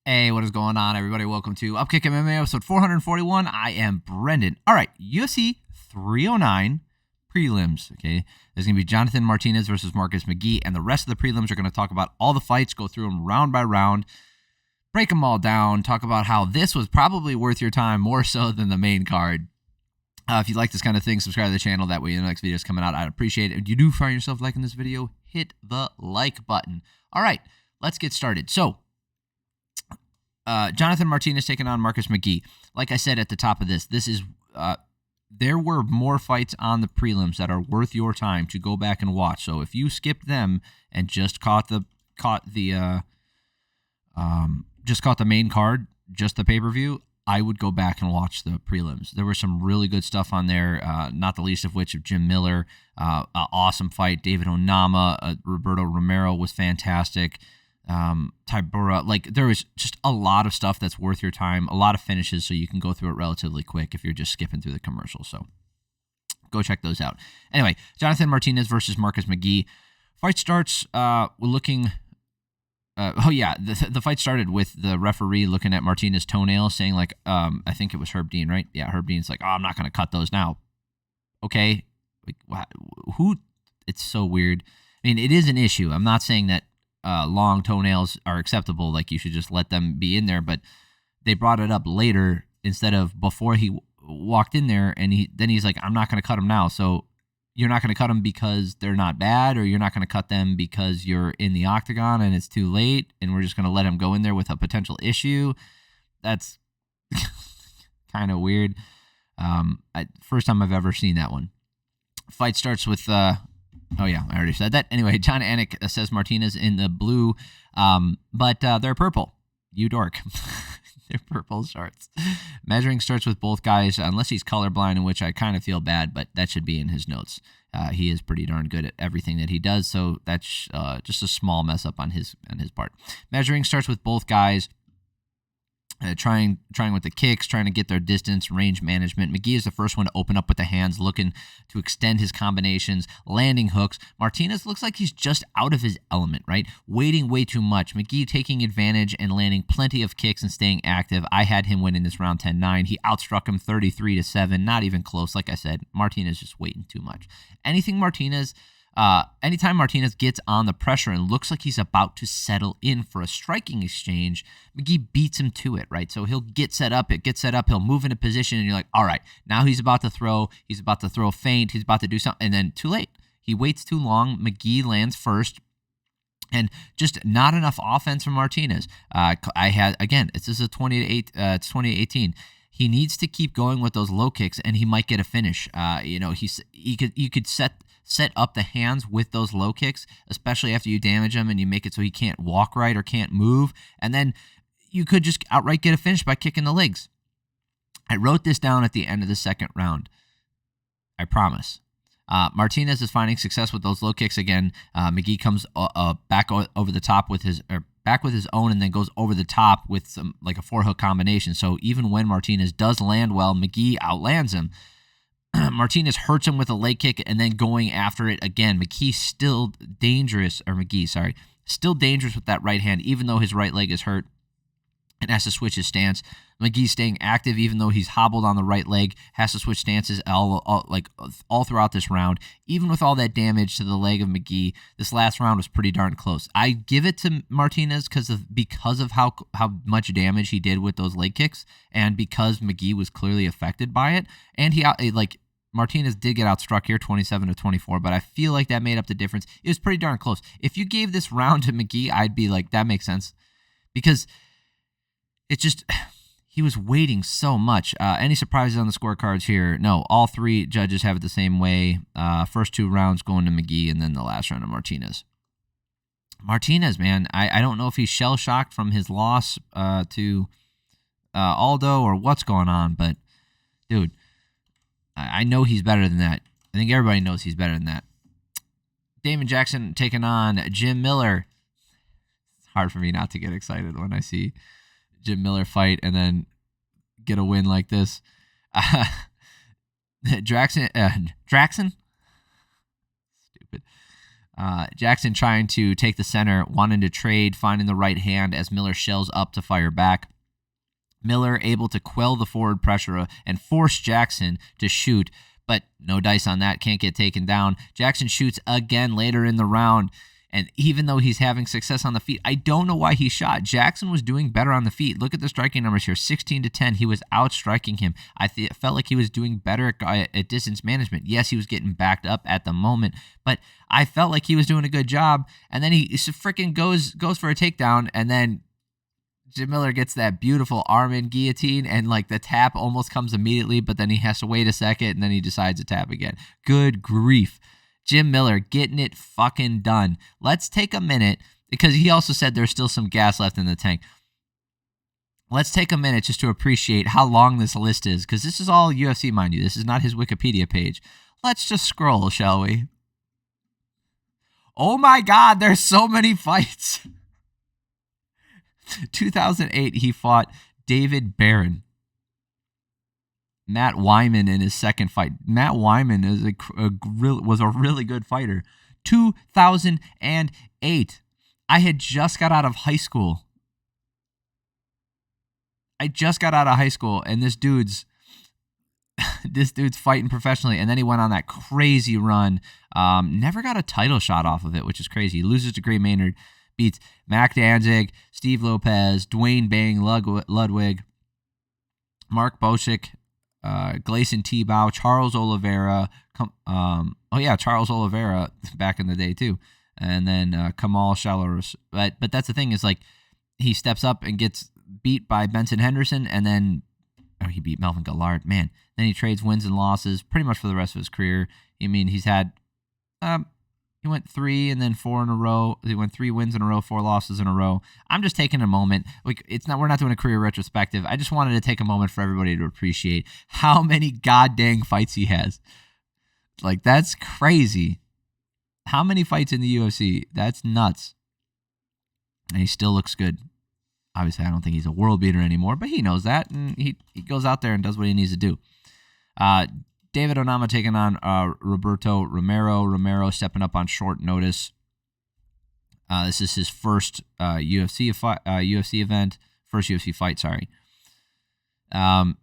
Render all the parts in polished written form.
Hey, what is going on, everybody? Welcome to Upkick MMA episode 441. I am Brendan. All right, UFC 309 prelims. Okay, there's going to be Jonathan Martinez versus Marcus McGhee, and the rest of the prelims are going to talk about all the fights, go through them round by round, break them all down, talk about how this was probably worth your time more so than the main card. If you like this kind of thing, subscribe to the channel. That way, the next video is coming out. I'd appreciate it. If you do find yourself liking this video, hit the like button. All right, let's get started. So, Jonathan Martinez taking on Marcus McGhee. Like I said at the top of this is there were more fights on the prelims that are worth your time to go back and watch. So if you skipped them and just caught the main card, just the pay-per-view, I would go back and watch the prelims. There was some really good stuff on there, not the least of which of Jim Miller, awesome fight. David Onama, Roberto Romero was fantastic. Tybura, like there was just a lot of stuff that's worth your time, a lot of finishes, so you can go through it relatively quick if you're just skipping through the commercials. So go check those out. Anyway, Jonathan Martinez versus Marcus McGhee. Fight starts. We're looking. The fight started with the referee looking at Martinez's toenail, saying like, I think it was Herb Dean, right? Yeah, Herb Dean's like, oh, I'm not going to cut those now. Okay, like, who? It's so weird. I mean, it is an issue. I'm not saying that long toenails are acceptable, like you should just let them be in there, but they brought it up later instead of before he walked in there, and he's like, I'm not going to cut them now. So you're not going to cut them because they're not bad, or you're not going to cut them because you're in the octagon and it's too late and we're just going to let him go in there with a potential issue. That's kind of weird. First time I've ever seen that one. Fight starts with oh, yeah, I already said that. Anyway, John Anik says Martinez in the blue, but they're purple. You dork. They're purple shorts. Measuring starts with both guys, unless he's colorblind, in which I kind of feel bad, but that should be in his notes. He is pretty darn good at everything that he does, so that's just a small mess up on his part. Measuring starts with both guys. Trying with the kicks, trying to get their distance, range management. McGhee is the first one to open up with the hands, looking to extend his combinations, landing hooks. Martinez looks like he's just out of his element, right? Waiting way too much. McGhee taking advantage and landing plenty of kicks and staying active. I had him winning this round 10-9. He outstruck him 33-7, not even close. Like I said, Martinez just waiting too much. Anytime Martinez gets on the pressure and looks like he's about to settle in for a striking exchange, McGhee beats him to it, right? So he'll get set up, he'll move into position, and you're like, all right, now he's about to throw a feint, he's about to do something, and then too late. He waits too long, McGhee lands first, and just not enough offense from Martinez. This is a 28. It's 2018. He needs to keep going with those low kicks, and he might get a finish. You could set up the hands with those low kicks, especially after you damage him and you make it so he can't walk right or can't move, and then you could just outright get a finish by kicking the legs. I wrote this down at the end of the second round. I promise. Martinez is finding success with those low kicks again. McGhee comes back over the top with his own, and then goes over the top with some like a four-hook combination. So even when Martinez does land well, McGhee outlands him. Martinez hurts him with a leg kick and then going after it again. Still dangerous with that right hand, even though his right leg is hurt and has to switch his stance. McGhee staying active even though he's hobbled on the right leg, has to switch stances all throughout this round. Even with all that damage to the leg of McGhee, this last round was pretty darn close. I give it to Martinez because of how much damage he did with those leg kicks, and because McGhee was clearly affected by it, and Martinez did get outstruck here 27-24, but I feel like that made up the difference. It was pretty darn close. If you gave this round to McGhee, I'd be like, that makes sense, because it's just he was waiting so much. Any surprises on the scorecards here? No, all three judges have it the same way. First two rounds going to McGhee, and then the last round to Martinez. Martinez, man, I don't know if he's shell-shocked from his loss to Aldo or what's going on, but, dude, I know he's better than that. I think everybody knows he's better than that. Damon Jackson taking on Jim Miller. It's hard for me not to get excited when I see Jim Miller fight and then get a win like this. Draxon? Stupid. Jackson trying to take the center, wanting to trade, finding the right hand as Miller shells up to fire back. Miller able to quell the forward pressure and force Jackson to shoot, but no dice on that, can't get taken down. Jackson shoots again later in the round, and even though he's having success on the feet, I don't know why he shot. Jackson was doing better on the feet. Look at the striking numbers here, 16-10. He was outstriking him. I felt like he was doing better at distance management. Yes, he was getting backed up at the moment, but I felt like he was doing a good job. And then he freaking goes for a takedown, and then Jim Miller gets that beautiful arm-in guillotine, and like the tap almost comes immediately, but then he has to wait a second, and then he decides to tap again. Good grief. Jim Miller getting it fucking done. Let's take a minute, because he also said there's still some gas left in the tank. Let's take a minute just to appreciate how long this list is, because this is all UFC, mind you. This is not his Wikipedia page. Let's just scroll, shall we? Oh my God, there's so many fights. 2008, he fought David Barron. Matt Wyman in his second fight. Matt Wyman is was a really good fighter. 2008. I had just got out of high school. And this dude's fighting professionally, and then he went on that crazy run. Never got a title shot off of it, which is crazy. He loses to Gray Maynard, beats Mac Danzig, Steve Lopez, Dwayne Bang Ludwig, Mark Bosick, Gleison Tebow, Charles Oliveira. Charles Oliveira back in the day too, and then Kamal Shalaros. But that's the thing, is like he steps up and gets beat by Benson Henderson, and then he beat Melvin Gillard. Man, then he trades wins and losses pretty much for the rest of his career. I mean, he's had he went 3 and then 4 in a row. He went 3 wins in a row, 4 losses in a row. I'm just taking a moment. We're not doing a career retrospective. I just wanted to take a moment for everybody to appreciate how many goddamn fights he has. Like, that's crazy. How many fights in the UFC? That's nuts. And he still looks good. Obviously, I don't think he's a world beater anymore, but he knows that, and he goes out there and does what he needs to do. David Onama taking on Roberto Romero. Romero stepping up on short notice. This is his first UFC event. First UFC fight, sorry.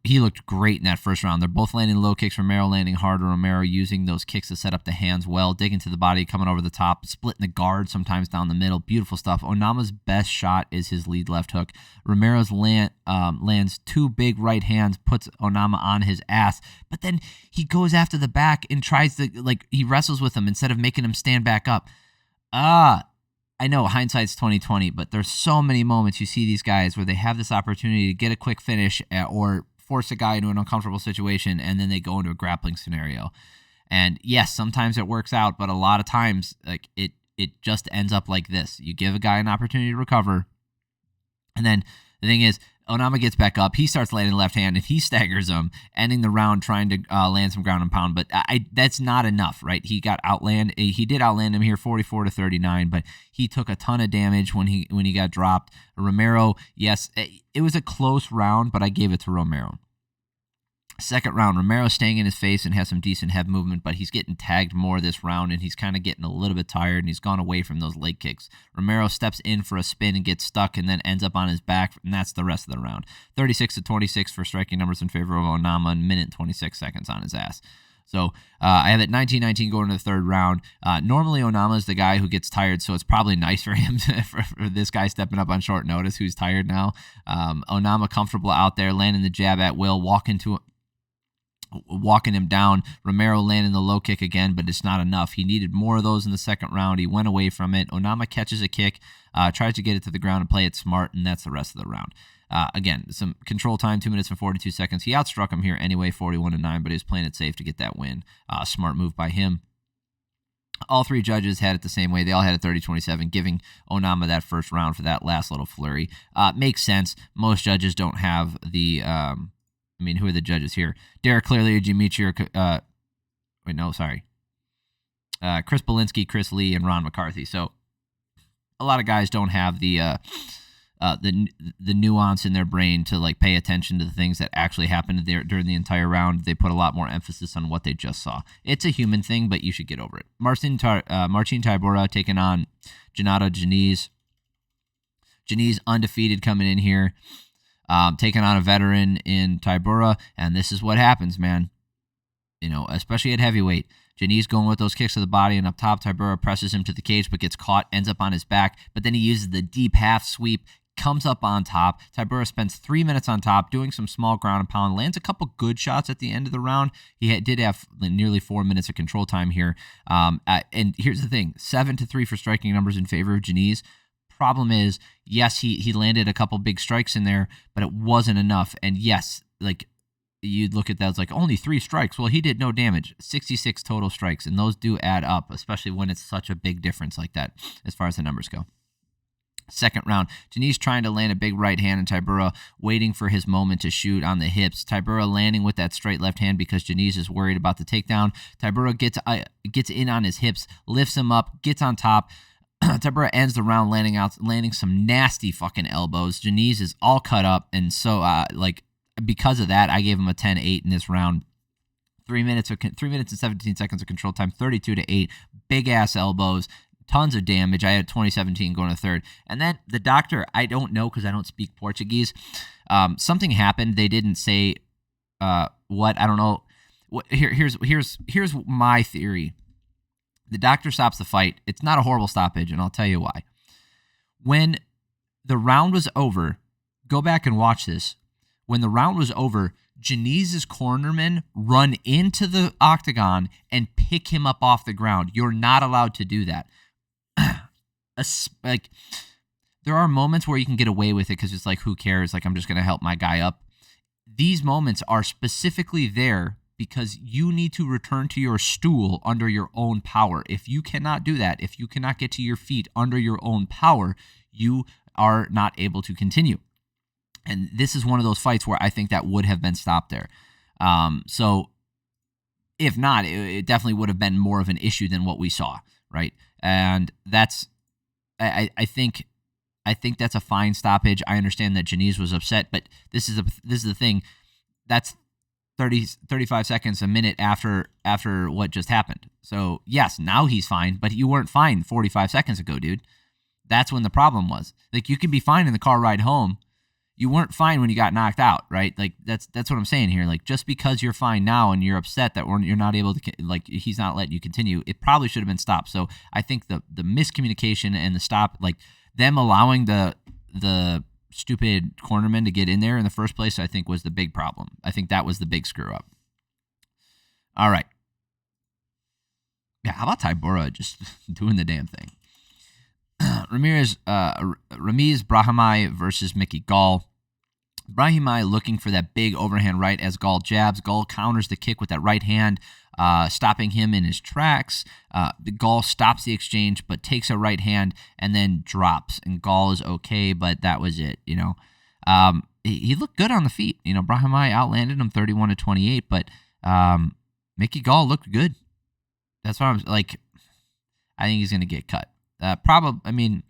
He looked great in that first round. They're both landing low kicks. Romero landing harder. Romero using those kicks to set up the hands well, digging to the body, coming over the top, splitting the guard sometimes down the middle. Beautiful stuff. Onama's best shot is his lead left hook. Romero's lands 2 big right hands, puts Onama on his ass, but then he goes after the back and tries to, he wrestles with him instead of making him stand back up. I know hindsight's 2020, but there's so many moments you see these guys where they have this opportunity to get a quick finish or force a guy into an uncomfortable situation, and then they go into a grappling scenario. And yes, sometimes it works out, but a lot of times it just ends up like this. You give a guy an opportunity to recover, and then the thing is, Onama gets back up. He starts landing left hand, and he staggers him, ending the round trying to land some ground and pound. But that's not enough, right? He got outland. He did outland him here, 44-39, but he took a ton of damage when he got dropped. Romero, yes, it was a close round, but I gave it to Romero. Second round, Romero staying in his face and has some decent head movement, but he's getting tagged more this round, and he's kind of getting a little bit tired, and he's gone away from those leg kicks. Romero steps in for a spin and gets stuck and then ends up on his back, and that's the rest of the round. 36-26 for striking numbers in favor of Onama, and minute 26 seconds on his ass. So I have it 19-19 going to the third round. Normally, Onama is the guy who gets tired, so it's probably nice for him for this guy stepping up on short notice who's tired now. Onama comfortable out there, landing the jab at will, walking him down. Romero landing the low kick again, but it's not enough. He needed more of those in the second round. He went away from it. Onama catches a kick, tries to get it to the ground and play it smart, and that's the rest of the round. Again, some control time, 2 minutes and 42 seconds. He outstruck him here anyway, 41-9, but he was playing it safe to get that win. Smart move by him. All 3 judges had it the same way. They all had it 30-27, giving Onama that first round for that last little flurry. Makes sense. Most judges don't have the... who are the judges here? Derek Clearly, Dimitri, Chris Belinsky, Chris Lee, and Ron McCarthy. So a lot of guys don't have the the nuance in their brain to like pay attention to the things that actually happened there during the entire round. They put a lot more emphasis on what they just saw. It's a human thing, but you should get over it. Marcin Tybura taking on Jhonata Diniz. Diniz undefeated coming in here, taking on a veteran in Tybura, and this is what happens, man. You know, especially at heavyweight. Diniz going with those kicks to the body, and up top, Tybura presses him to the cage, but gets caught, ends up on his back, but then he uses the deep half sweep, comes up on top. Tybura spends 3 minutes on top, doing some small ground and pound, lands a couple good shots at the end of the round. He did have nearly 4 minutes of control time here. And here's the thing, 7-3 for striking numbers in favor of Diniz. Problem is, yes, he landed a couple big strikes in there, but it wasn't enough. And yes, like, you'd look at that as like only 3 strikes. Well, he did no damage, 66 total strikes, and those do add up, especially when it's such a big difference like that as far as the numbers go. Second round, Diniz trying to land a big right hand, and Tybura waiting for his moment to shoot on the hips. Tybura landing with that straight left hand because Diniz is worried about the takedown. Tybura gets in on his hips, lifts him up, gets on top. Tybura ends the round landing some nasty fucking elbows. Diniz is all cut up, and so because of that, I gave him a 10-8 in this round. 3 minutes and 17 seconds of control time, 32-8. Big ass elbows, tons of damage. I had 2017 going to third. And then the doctor, I don't know because I don't speak Portuguese. Something happened. They didn't say what. I don't know. Here's my theory. The doctor stops the fight. It's not a horrible stoppage, and I'll tell you why. When the round was over, go back and watch this. When the round was over, Diniz's cornermen run into the octagon and pick him up off the ground. You're not allowed to do that. Like, there are moments where you can get away with it because it's like, who cares? Like, I'm just going to help my guy up. These moments are specifically there because you need to return to your stool under your own power. If you cannot do that, if you cannot get to your feet under your own power, you are not able to continue. And this is one of those fights where I think that would have been stopped there. So if not, it definitely would have been more of an issue than what we saw, right? And that's, I think that's a fine stoppage. I understand that Diniz was upset, but this is the thing. That's 35 seconds, a minute after what just happened. So yes, now he's fine, but you weren't fine 45 seconds ago, dude. That's when the problem was. Like, you can be fine in the car ride home. You weren't fine when you got knocked out, right? Like, that's what I'm saying here. Like, just because you're fine now and you're upset that you're not able to, like, he's not letting you continue, it probably should have been stopped. So I think the miscommunication and the stop, like them allowing the stupid cornerman to get in there in the first place, I think was the big problem. I think that was the big screw up. All right. Yeah, how about Tybura just doing the damn thing? Ramiz Brahimaj versus Gall. Brahimaj looking for that big overhand right as Gall jabs. Gall counters the kick with that right hand, stopping him in his tracks. Gall stops the exchange, but takes a right hand and then drops. And Gall is okay, but that was it. You know, he looked good on the feet. You know, Brahimaj outlanded him 31-28, but Gall looked good. That's why I'm like, I think he's gonna get cut. I mean,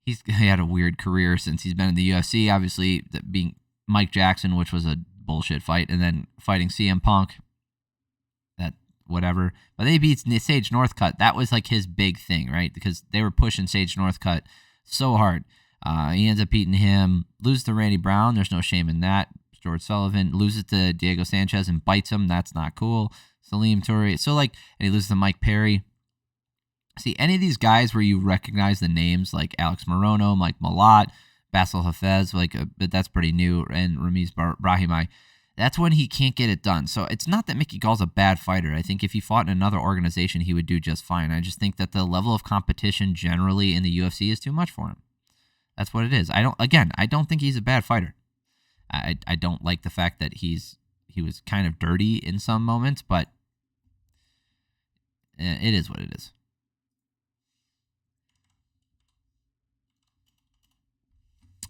he had a weird career since he's been in the UFC. Obviously, being Mike Jackson, which was a bullshit fight, and then fighting CM Punk. That whatever, but they beat Sage Northcutt. That was like his big thing, right? Because they were pushing Sage Northcutt so hard. He ends up beating him. Loses to Randy Brown. There's no shame in that. George Sullivan loses to Diego Sanchez and bites him. That's not cool. Salim Toure. So like, and he loses to Mike Perry. See, any of these guys where you recognize the names like Alex Morono, Mike Malott, Bassil Hafez, but that's pretty new, and Ramiz Brahimaj, that's when he can't get it done. So it's not that Gall's a bad fighter. I think if he fought in another organization, he would do just fine. I just think that the level of competition generally in the UFC is too much for him. That's what it is. I don't think he's a bad fighter. I don't like the fact that he was kind of dirty in some moments, but it is what it is.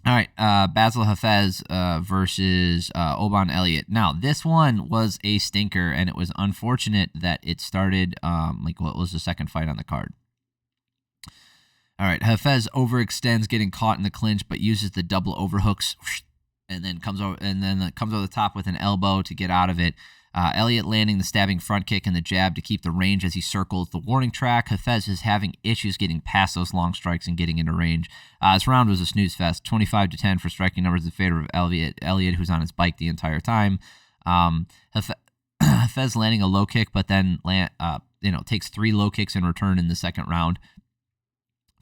All right, Bassil Hafez versus Oban Elliott. Now, this one was a stinker, and it was unfortunate that it started what was the second fight on the card. All right, Hafez overextends, getting caught in the clinch, but uses the double overhooks, and then comes over the top with an elbow to get out of it. Elliott landing the stabbing front kick and the jab to keep the range as he circles the warning track. Hafez is having issues getting past those long strikes and getting into range. This round was a snooze fest, 25-10 for striking numbers in favor of Elliott, who's on his bike the entire time. Hafez landing a low kick, but then takes 3 low kicks in return in the second round.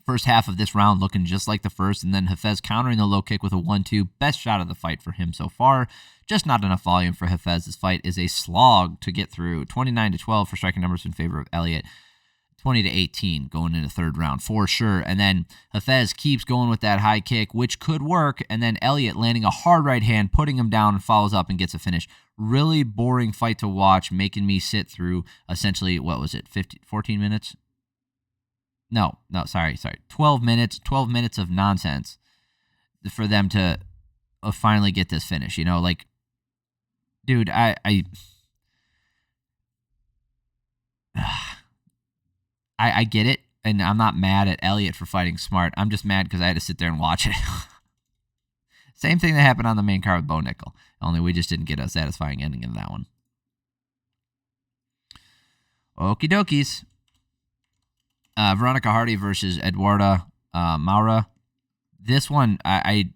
First half of this round looking just like the first, and then Hafez countering the low kick with a 1-2. Best shot of the fight for him so far. Just not enough volume for Hafez. This fight is a slog to get through. 29-12 for striking numbers in favor of Elliott. 20-18 going into third round for sure. And then Hafez keeps going with that high kick, which could work. And then Elliott landing a hard right hand, putting him down and follows up and gets a finish. Really boring fight to watch, making me sit through essentially, 14 minutes? No, sorry. 12 minutes of nonsense for them to finally get this finish. Dude, I get it, and I'm not mad at Elliott for fighting smart. I'm just mad because I had to sit there and watch it. Same thing that happened on the main card with Bo Nickel, only we just didn't get a satisfying ending in that one. Okie dokies. Veronica Hardy versus Eduarda Moura. This one, I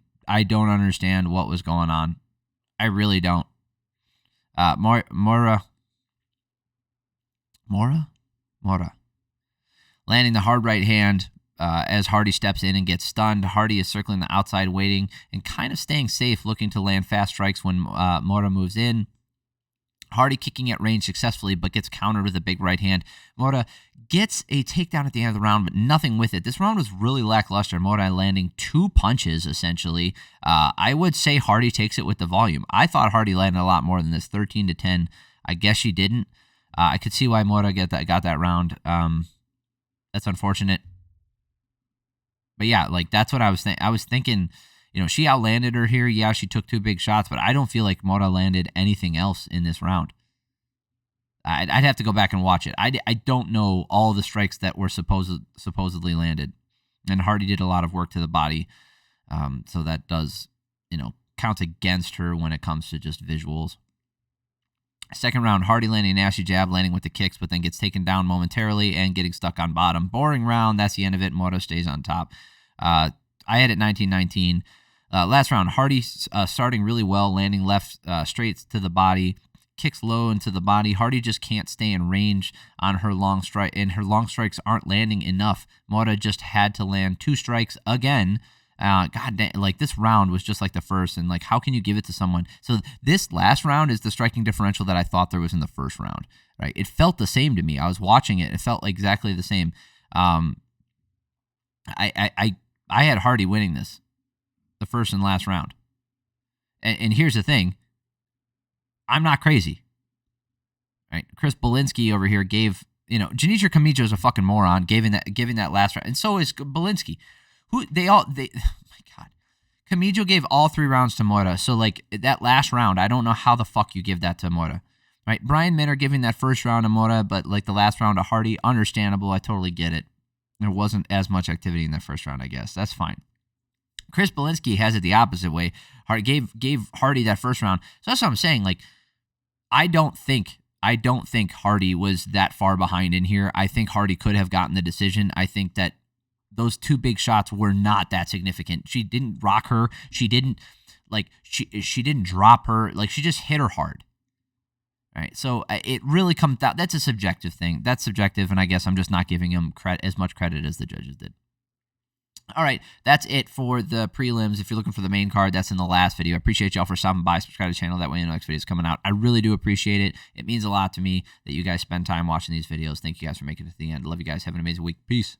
don't understand what was going on. I really don't. Moura. Landing the hard right hand as Hardy steps in and gets stunned. Hardy is circling the outside, waiting and kind of staying safe, looking to land fast strikes when Moura moves in. Hardy kicking at range successfully, but gets countered with a big right hand. Moura gets a takedown at the end of the round, but nothing with it. This round was really lackluster. Moura landing 2 punches, essentially. I would say Hardy takes it with the volume. I thought Hardy landed a lot more than this, 13-10. I guess she didn't. I could see why Moura got that round. That's unfortunate. But yeah, that's what I was thinking. I was thinking, she outlanded her here. Yeah, she took 2 big shots, but I don't feel like Moura landed anything else in this round. I'd have to go back and watch it. I don't know all the strikes that were supposedly landed. And Hardy did a lot of work to the body. So that does, count against her when it comes to just visuals. Second round, Hardy landing a nasty jab, landing with the kicks, but then gets taken down momentarily and getting stuck on bottom. Boring round. That's the end of it. Moura stays on top. I had it 19-19. Last round, Hardy starting really well, landing left straight to the body, kicks low into the body. Hardy just can't stay in range on her long strike, and her long strikes aren't landing enough. Moura just had to land 2 strikes again. God damn, this round was just like the first, and how can you give it to someone? So this last round is the striking differential that I thought there was in the first round, right? It felt the same to me. I was watching it. It felt exactly the same. I had Hardy winning this, the first and last round. And here's the thing. I'm not crazy. Right? Chris Belinsky over here gave, Janicia Camacho is a fucking moron giving that last round. And so is Belinsky. Oh my God. Camacho gave all 3 rounds to Moura. So that last round, I don't know how the fuck you give that to Moura. Right? Brian Minner giving that first round to Moura, but the last round to Hardy, understandable. I totally get it. There wasn't as much activity in that first round, I guess. That's fine. Chris Belinsky has it the opposite way. Hardy gave Hardy that first round. So that's what I'm saying. I don't think Hardy was that far behind in here. I think Hardy could have gotten the decision. I think that those 2 big shots were not that significant. She didn't rock her. She didn't she didn't drop her. She just hit her hard. All right, so it really comes down. That's a subjective thing. That's subjective, and I guess I'm just not giving him as much credit as the judges did. All right, that's it for the prelims. If you're looking for the main card, that's in the last video. I appreciate y'all for stopping by. Subscribe to the channel. That way, the next video is coming out. I really do appreciate it. It means a lot to me that you guys spend time watching these videos. Thank you guys for making it to the end. Love you guys. Have an amazing week. Peace.